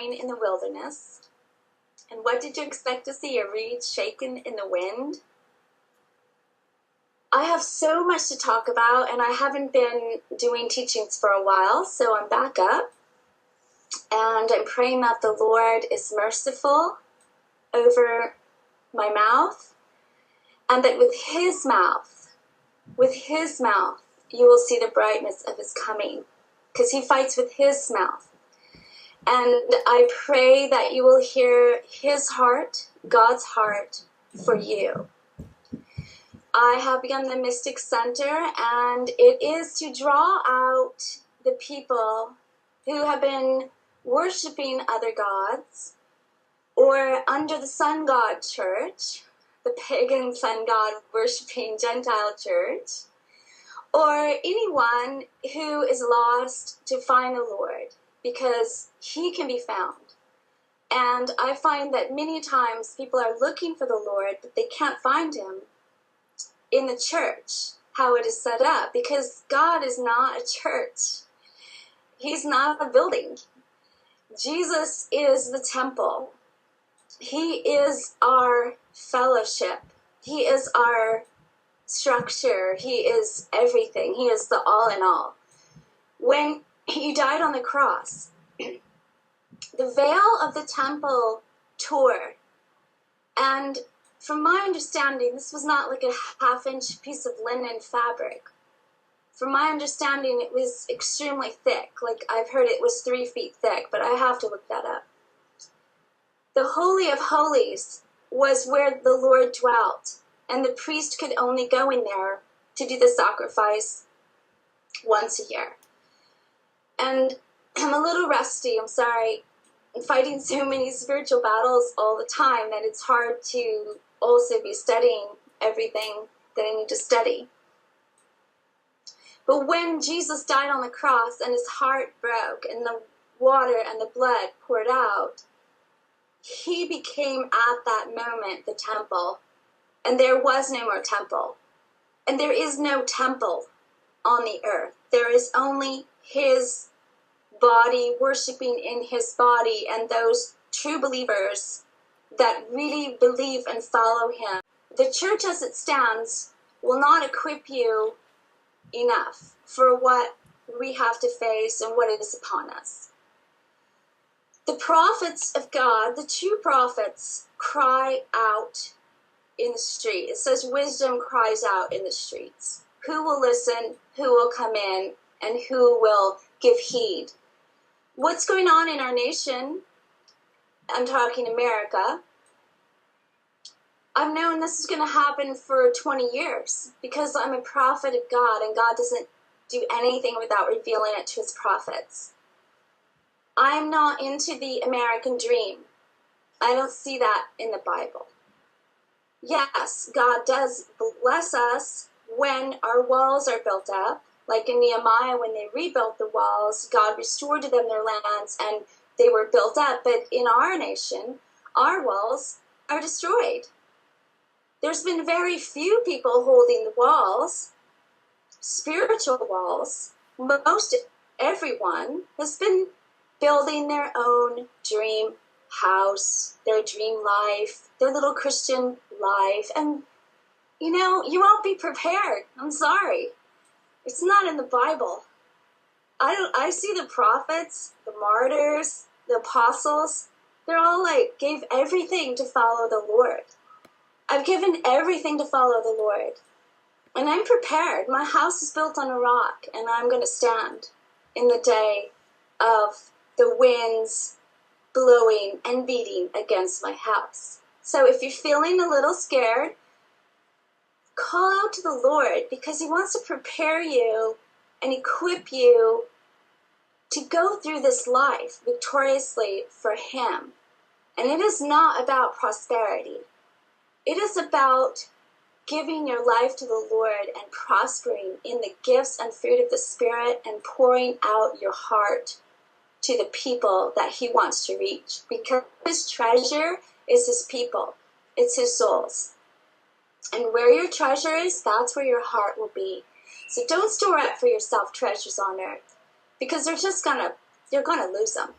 vine in the wilderness. And what did you expect to see? A reed shaken in the wind? I have so much to talk about, and I haven't been doing teachings for a while, so I'm back up. And I'm praying that the Lord is merciful over my mouth, and that with his mouth, you will see the brightness of his coming, because he fights with his mouth. And I pray that you will hear his heart, God's heart, for you. I have begun the Mystikcenter, and it is to draw out the people who have been worshiping other gods, or under the sun god church, the pagan sun god worshiping Gentile church, or anyone who is lost to find the Lord, because he can be found. And I find that many times people are looking for the Lord, but they can't find him in the church, how it is set up, because God is not a church. He's not a building. Jesus is the temple. He is our fellowship. He is our structure. He is everything. He is the all in all. When he died on the cross, the veil of the temple tore, and from my understanding, this was not like a half-inch piece of linen fabric. From my understanding, it was extremely thick. Like, I've heard it was 3 feet thick, but I have to look that up. The Holy of Holies was where the Lord dwelt, and the priest could only go in there to do the sacrifice once a year. And I'm a little rusty, I'm sorry. I'm fighting so many spiritual battles all the time that it's hard to also be studying everything that I need to study. But when Jesus died on the cross and his heart broke and the water and the blood poured out, he became at that moment the temple. And there was no more temple. And there is no temple on the earth. There is only his body, worshiping in his body, and those true believers that really believe and follow him. The church as it stands will not equip you enough for what we have to face and what is upon us. The prophets of God, the true prophets, cry out in the street. It says wisdom cries out in the streets. Who will listen? Who will come in? And who will give heed? What's going on in our nation? I'm talking America. I've known this is going to happen for 20 years because I'm a prophet of God, and God doesn't do anything without revealing it to his prophets. I'm not into the American dream. I don't see that in the Bible. Yes, God does bless us when our walls are built up. Like in Nehemiah, when they rebuilt the walls, God restored to them their lands and they were built up. But in our nation, our walls are destroyed. There's been very few people holding the walls, spiritual walls. Most everyone has been building their own dream house, their dream life, their little Christian life. And, you know, you won't be prepared. I'm sorry. It's not in the Bible. I see the prophets, the martyrs, the apostles. They're all like, gave everything to follow the Lord. I've given everything to follow the Lord. And I'm prepared. My house is built on a rock, and I'm going to stand in the day of the winds blowing and beating against my house. So if you're feeling a little scared, call out to the Lord, because he wants to prepare you and equip you to go through this life victoriously for him. And it is not about prosperity. It is about giving your life to the Lord and prospering in the gifts and fruit of the Spirit and pouring out your heart to the people that he wants to reach. Because his treasure is his people. It's his souls. And where your treasure is, that's where your heart will be. So don't store up for yourself treasures on earth, because you're gonna lose them.